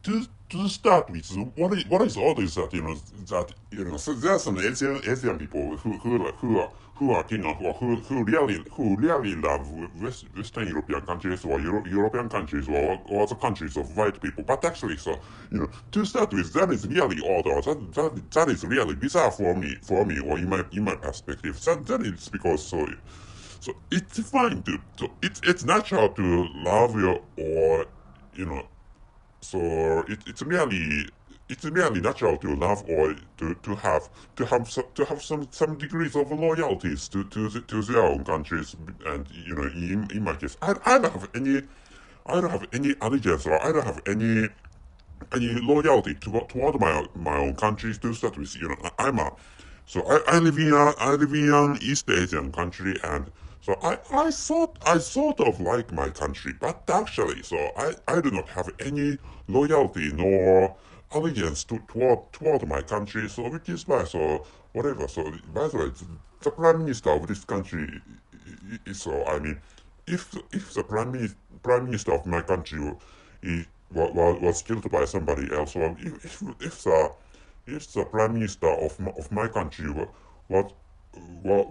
to start with, what is all this that so there are some Asian people who are keen on who really love Western European countries or European countries or other countries of white people. But actually, so to start with, that is really odd, or that is really bizarre for me, or in my perspective. That is because so it's fine to so it's natural to love your or you know so it's merely natural to love or to have some degrees of loyalties to their own countries. And in my case, I don't have any allegiance, or I don't have any loyalty toward my own countries to start with. I live in an East Asian country, and so I sort of like my country, but actually, so I do not have any loyalty nor allegiance toward my country. So which is why, so whatever. So by the way, the prime minister of this country is so. I mean, if the prime minister of my country was killed by somebody else, or if the prime minister of my country were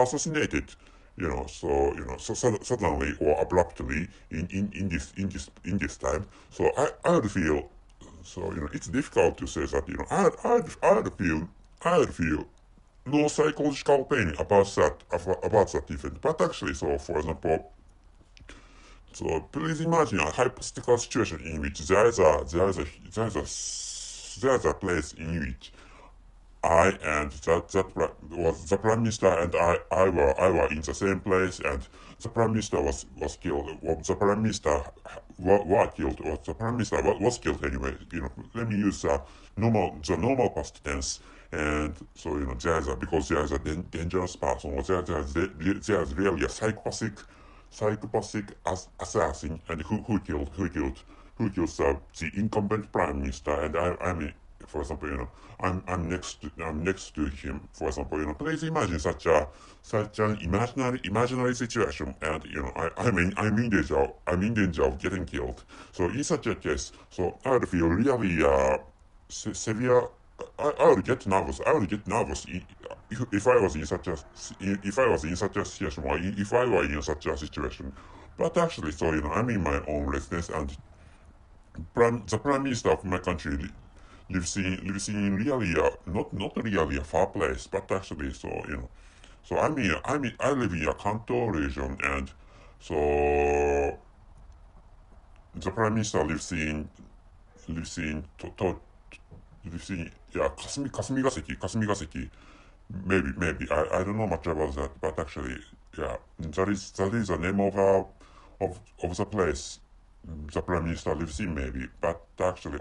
assassinated, so suddenly or abruptly in this time, so I'd feel, so it's difficult to say that, I'd feel no psychological pain about that event. But actually, so for example, so please imagine a hypothetical situation in which there is a place in which I and was the prime minister, and I were in the same place, and the prime minister was killed. Well, the prime minister were killed, or the prime minister was killed anyway. Let me use the normal past tense. And so because there is a dangerous person, or there is really a psychopathic assassin, and who kills the incumbent prime minister. And I mean, for example, I'm next to him. For example, please imagine such an imaginary situation, and I'm in danger of getting killed. So in such a case, so I would feel really severe. I would get nervous. If I was in such a situation, or if I were in such a situation. But actually, so I'm in my own residence, and the prime minister of my country lives in really not really a far place, but actually, so I live in a Kanto region, and so the prime minister lives in yeah, Kasumi Gaseki. Maybe I don't know much about that, but actually, yeah, that is the name of the place the prime minister lives in, maybe. But actually,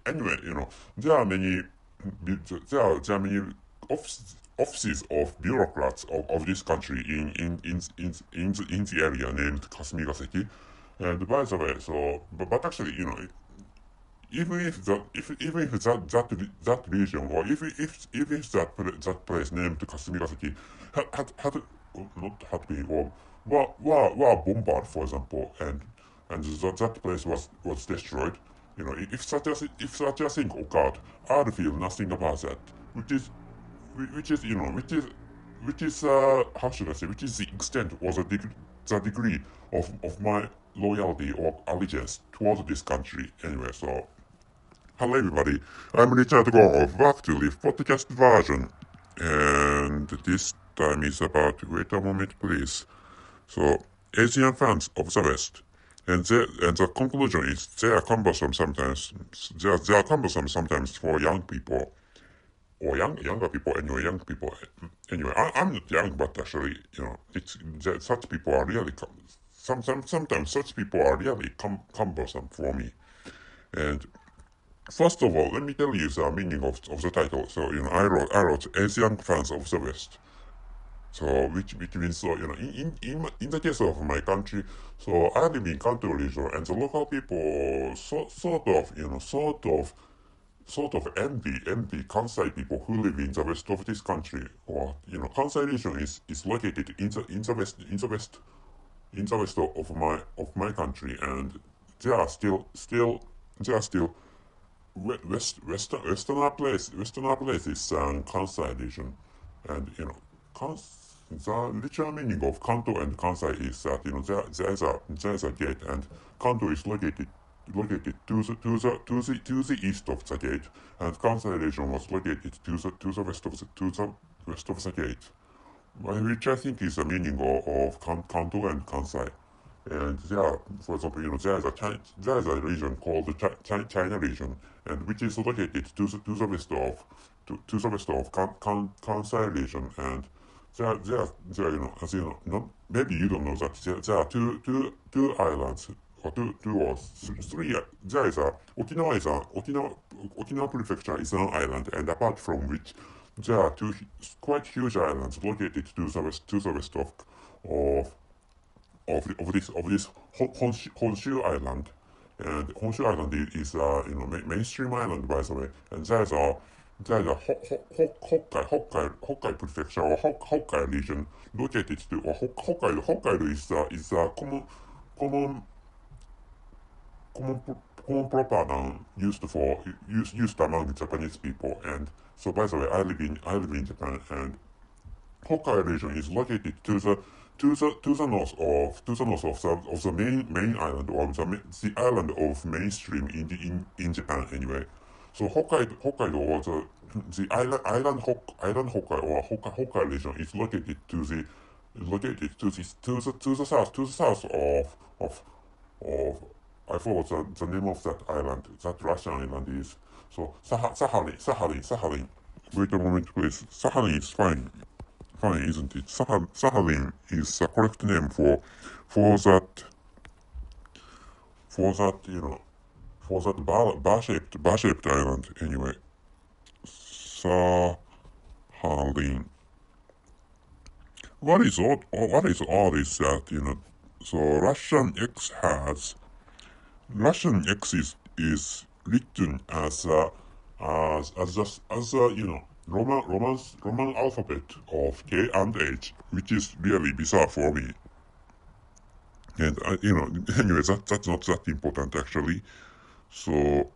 anyway, there are many offices of bureaucrats of this country in the area named Kasumigaseki. And by the way, so but actually, even if that region, or if that place named Kasumigaseki had not had been, or were bombarded, for example, and that place was destroyed, if such a thing occurred, I'd feel nothing about that, which is which is which is how should I say, which is the extent, or the degree of my loyalty or allegiance towards this country anyway. So hello everybody, I'm Richard Gorov, back to the podcast version, and this time is about, wait a moment please, so Asian fans of the West, and the conclusion is they are cumbersome sometimes for young people, or younger people anyway, young people anyway. I'm not young, but actually, such people are really, sometimes such people are really cumbersome for me. And first of all, let me tell you the meaning of the title. So, I wrote Asian fans of the West. So, which means, so, in the case of my country, so I live in Kanto region, and the local people sort of envy Kansai people who live in the west of this country. Or, Kansai region is located in the west of my country, and there are still there are still Westerner places and Kansai region, and the literal meaning of Kanto and Kansai is that there is a gate, and Kanto is located to the east of the gate, and Kansai region was located to the west of the gate, which I think is the meaning of Kanto and Kansai. And there, for example, there is a region called the China region, and which is located to the west of Kansai region, and there as you know, maybe you don't know that there are two islands, or two or three. There is a Okinawa prefecture is an island, and apart from which there are two quite huge islands located to the west of of this Honshu Island, and Honshu Island is mainstream island, by the way, and there's a Hokkai prefecture, or Hokkai region located to, or Hokkaido is a common common proper noun used among Japanese people. And so, by the way, I live in Japan, and Hokkaido region is located to the north of the main island, or the island of mainstream in Japan anyway. So Hokkaido, or the island Hokkaido, or Hokkaido region is located to the south of I forgot the name of that island, that Russian island is. So Sakhalin. Wait a moment, please. Sakhalin is fine, isn't it? Sakhalin is the correct name for that for that bar-shaped island anyway. Sakhalin. What is odd is that so Russian X is written as a Roman alphabet of K and H, which is really bizarre for me. And anyway, that's not that important actually. So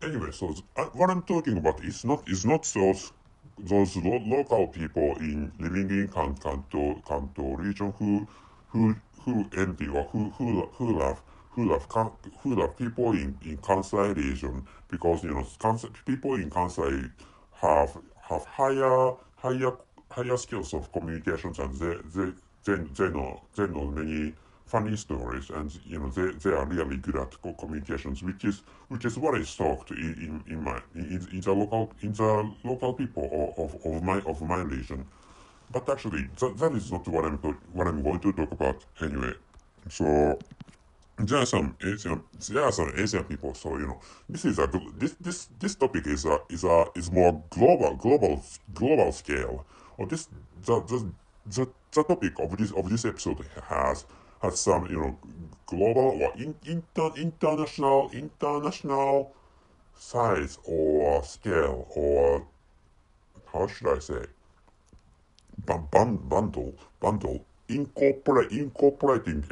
anyway, so what I'm talking about is not those local people living in Kanto region who envy, or who love people in Kansai region, because people in Kansai have higher skills of communications, and they know many funny stories, and they are really good at communications, which is what is talked in the local people of my region. But actually, that is not what I'm going to talk about anyway. So there are some Asian people. So this is this topic is more global scale. Or the topic of this episode has some global, or international size, or scale, or how should I say, bundle incorporating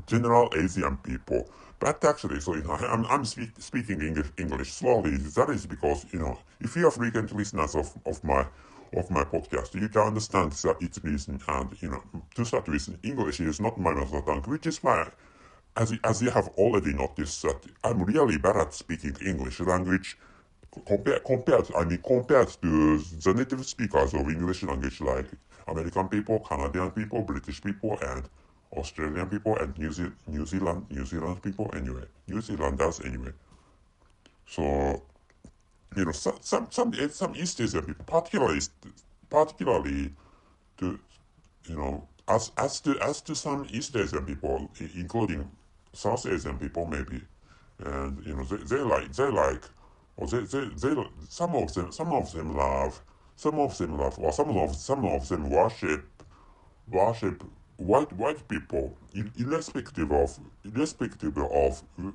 general Asian people. But actually, so I'm speaking English slowly. That is because if you are frequent listeners of my podcast, you can understand that its reason. And to start with, English is not my mother tongue, which is why, as you have already noticed, that I'm really bad at speaking English language. Compared to the native speakers of English language, like American people, Canadian people, British people, and Australian people, and New Zealand people anyway, New Zealanders anyway. So some East Asian people, particularly to as to some East Asian people, including South Asian people maybe, and they like, or they some of them love, or some of them worship white people, irrespective of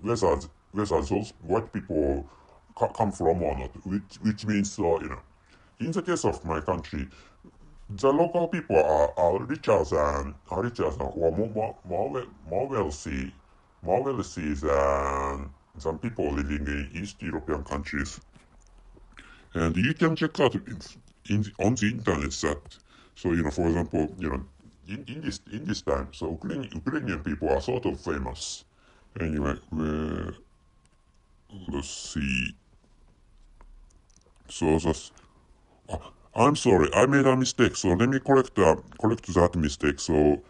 whether those white people come from or not, which means, in the case of my country, the local people are richer than, or more wealthy more wealthy than some people living in East European countries. And you can check out on the internet that, so for example, in this time, so Ukrainian people are sort of famous. Anyway, let's see. So that's, I'm sorry, I made a mistake. So let me correct that mistake. So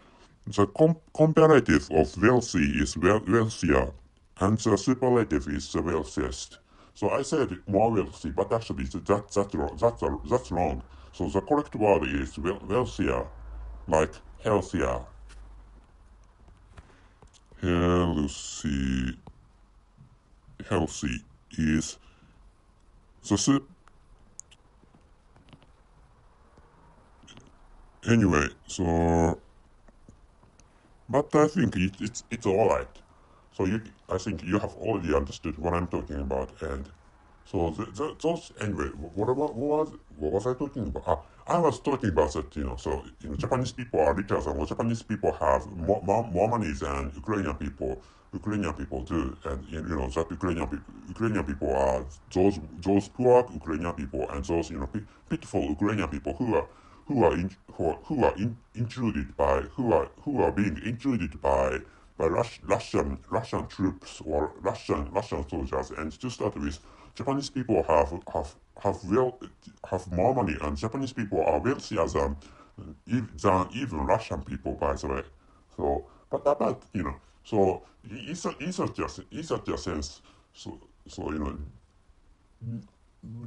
the comparative of wealthy is wealthier, and the superlative is the wealthiest. So I said more wealthy, but actually that's wrong. So the correct word is wealthier, like healthier. Healthy, healthy is the anyway. So, but I think it's alright. So I think you have already understood what I'm talking about, and so those anyway. What was I talking about? I was talking about that. So Japanese people are richer than Japanese people have more money than Ukrainian people do, and that Ukrainian people are those poor Ukrainian people and those pitiful Ukrainian people who are being intruded by Russian troops or Russian soldiers. And to start with, Japanese people have more money, and Japanese people are wealthier than even Russian people, by the way. So, but so in such a sense, so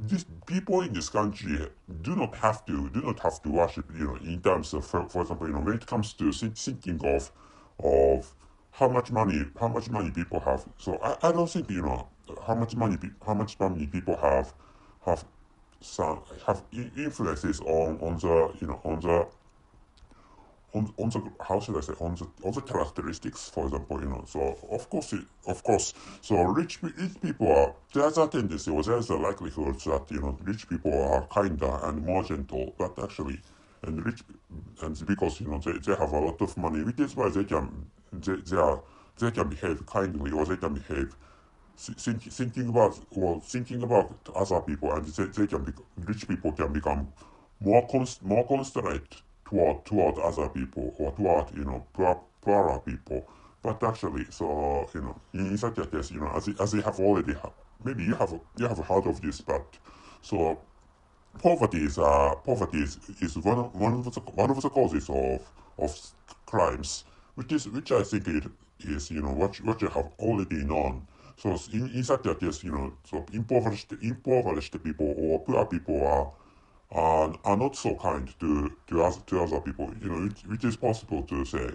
these people in this country do not have to worship, in terms of, for example, when it comes to thinking of how much money people have. So I don't think, how much money people have influences on the on the how should I say, on the characteristics, for example. So of course, so rich people are, there's a tendency, or there's a likelihood that rich people are kinder and more gentle, but actually, and because they have a lot of money, which is why they can behave kindly, or they can behave thinking about other people, and rich people can become more considerate toward other people, or toward poorer people. But actually, so in such a case, as you have already maybe you have heard of this, but so poverty is one of the causes of crimes, which I think it is, what you have already known. So in such a case, so impoverished people or poor people are not so kind to other people, which is possible to say.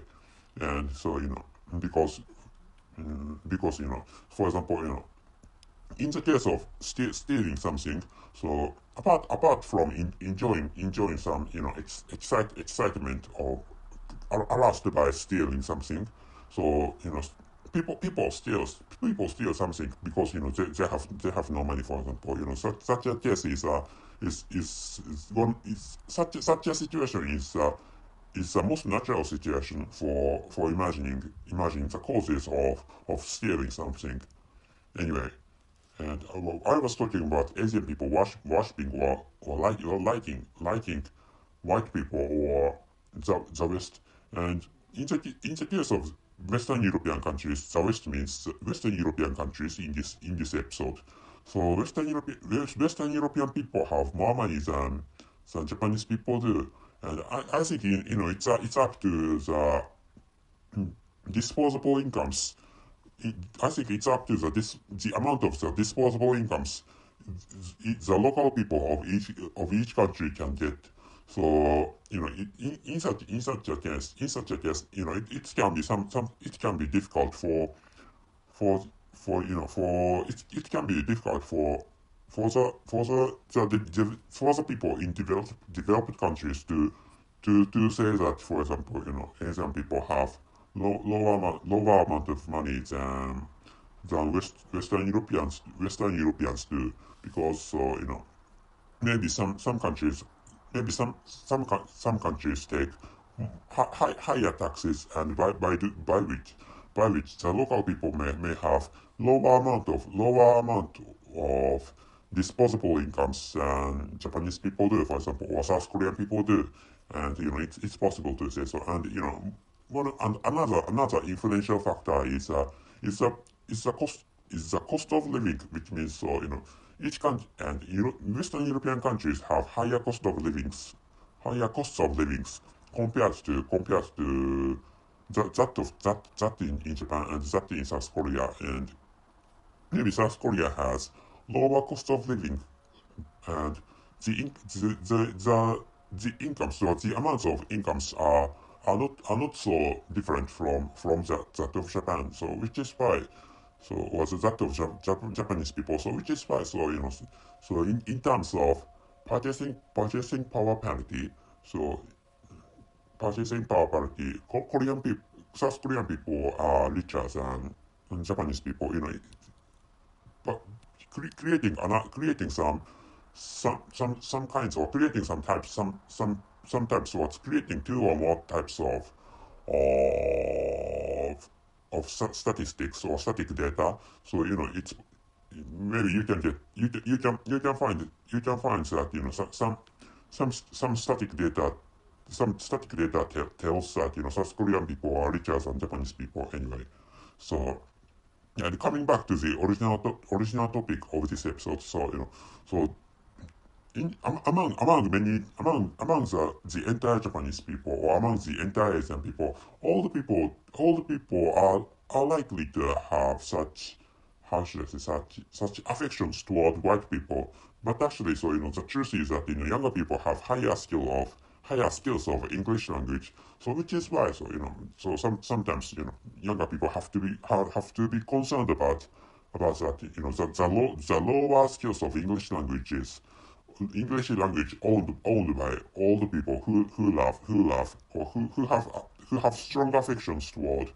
And so because for example, in the case of stealing something, so apart from enjoying some excitement or aroused by stealing something, so people steal something because they have no money, for example. Such a case is such a situation is the most natural situation for imagining the causes of stealing something. Anyway, and I was talking about Asian people worshiping or liking white people or the West. And in the case of Western European countries, the West means Western European countries in this episode. So Western European people have more money than Japanese people do, and I think it's up to the disposable incomes. I think it's up to the amount of the disposable incomes the local people of each country can get. So in such a case, it can be it can be difficult for it can be difficult for the people in developed countries to say that, for example, Asian people have lower amount of money than Western Europeans do, because so maybe some countries, maybe some countries take higher taxes, and by which by which the local people may have lower amount of disposable incomes than Japanese people do, for example, or South Korean people do, and it's possible to say so. And another influential factor is the cost of living, which means each country and Western European countries have higher costs of livings compared to that in Japan and that in South Korea, and maybe South Korea has lower cost of living, and the incomes or the amounts of incomes are not so different from that of Japan. So which is why or that of Japanese people. So which is why so in terms of purchasing power parity. So purchasing power parity, South Korean people are richer than Japanese people. But creating some kinds, or creating some types, or creating two or more types of static data. So it's maybe you can find that some static data tells that South Korean people are richer than Japanese people anyway. So, and coming back to the original topic of this episode, so among the entire Japanese people, or among the entire Asian people, all the people are likely to have such, how should I say, such affections toward white people. But actually, the truth is that younger people have higher skills of English language. So which is why sometimes younger people have to be concerned about that. The lower skills of English language owned by all the people who love, or who have strong affections toward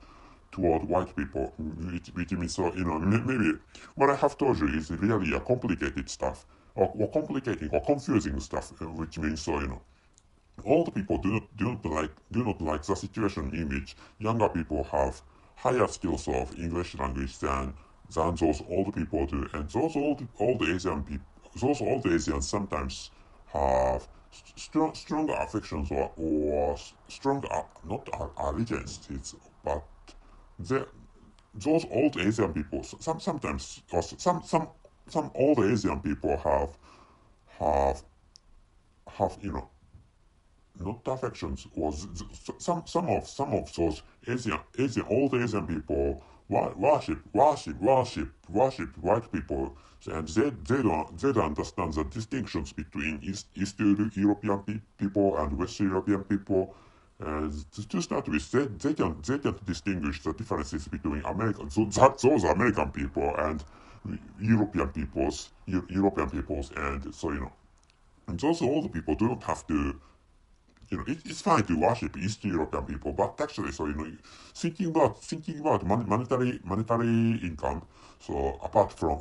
white people, which means maybe what I have told you is really a complicated stuff, or complicating or confusing stuff, which means all the people do not like the situation in which younger people have higher skills of English language than those old people do, and those old Asians sometimes have stronger affections, or stronger, not allegiance, but the, those old Asian people sometimes, or some old Asian people have not affections, or some of those old Asian people worship white people, and they don't understand the distinctions between East European people and West European people. And to start with, they can't distinguish the differences between those American people and European peoples, and and those old people do not have to. It's fine to worship East European people, but actually, thinking about monetary income. So apart from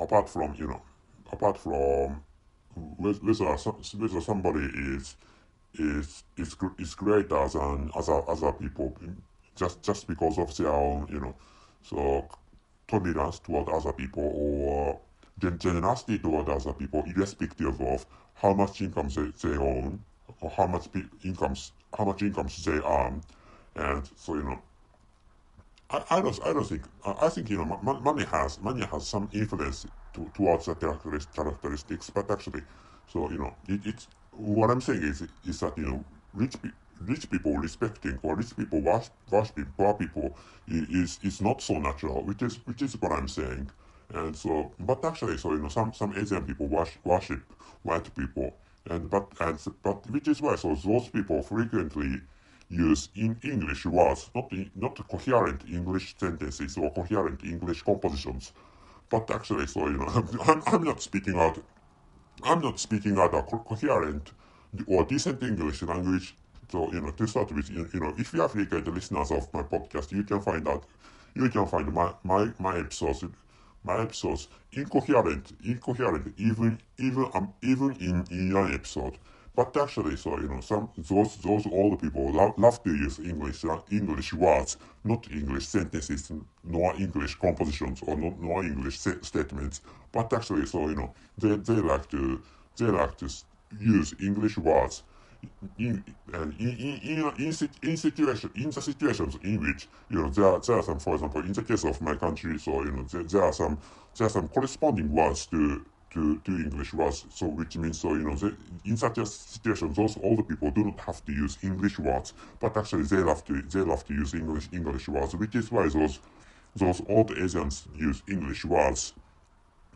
whether somebody is greater than other people, just because of their own, so tolerance toward other people, or generosity toward other people, irrespective of how much income they own, or how much incomes they earn. And I don't think, I think money has some influence towards the characteristics, but actually, it's what I'm saying is that rich people respecting, or rich people worshiping poor people is not so natural, which is what I'm saying. And but actually, some Asian people worship white people, but which is why those people frequently use in English words, not coherent English sentences or coherent English compositions, but actually, I'm not speaking out. I'm not speaking out a coherent or decent English language. So to start with, if you are frequent listeners of my podcast, you can find my episodes incoherent, even in an episode. But actually, so some those older people love to use English words, not English sentences, nor English compositions, or nor English statements. But actually, so they like to use English words in the situations in which there are some, for example, in the case of my country, so there are some corresponding words to English words, so which means, so in such a situation, those older people do not have to use English words, but actually they love to use English words, which is why those old Asians use English words.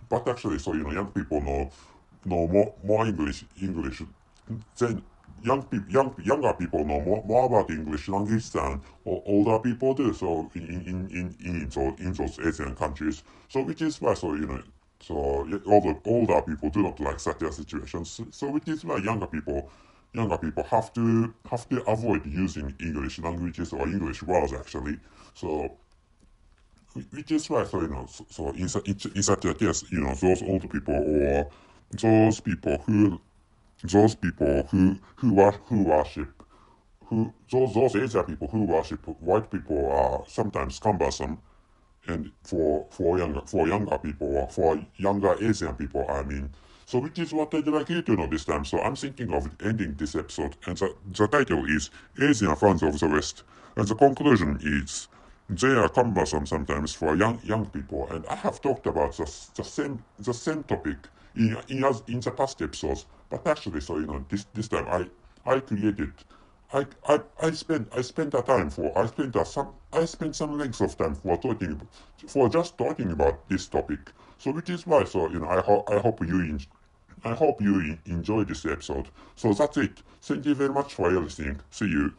But actually, so young people know more English than younger people know more about English language than older people do. So in those Asian countries, so which is why, so older people do not like such a situation. So which is why younger people have to avoid using English languages or English words actually. So which is why, so in such a case, those old people, or those people who who worship, those Asian people who worship white people are sometimes cumbersome, and for younger people, or for younger Asian people, I mean. So which is what I'd like you to know this time. So I'm thinking of ending this episode, and the title is Asian Fans of the West, and the conclusion is they are cumbersome sometimes for young people, and I have talked about the same topic in the past episodes, but actually, so this time I created. I spent some length of time for just talking about this topic. So which is why, so I hope you enjoy this episode. So that's it. Thank you very much for listening. See you.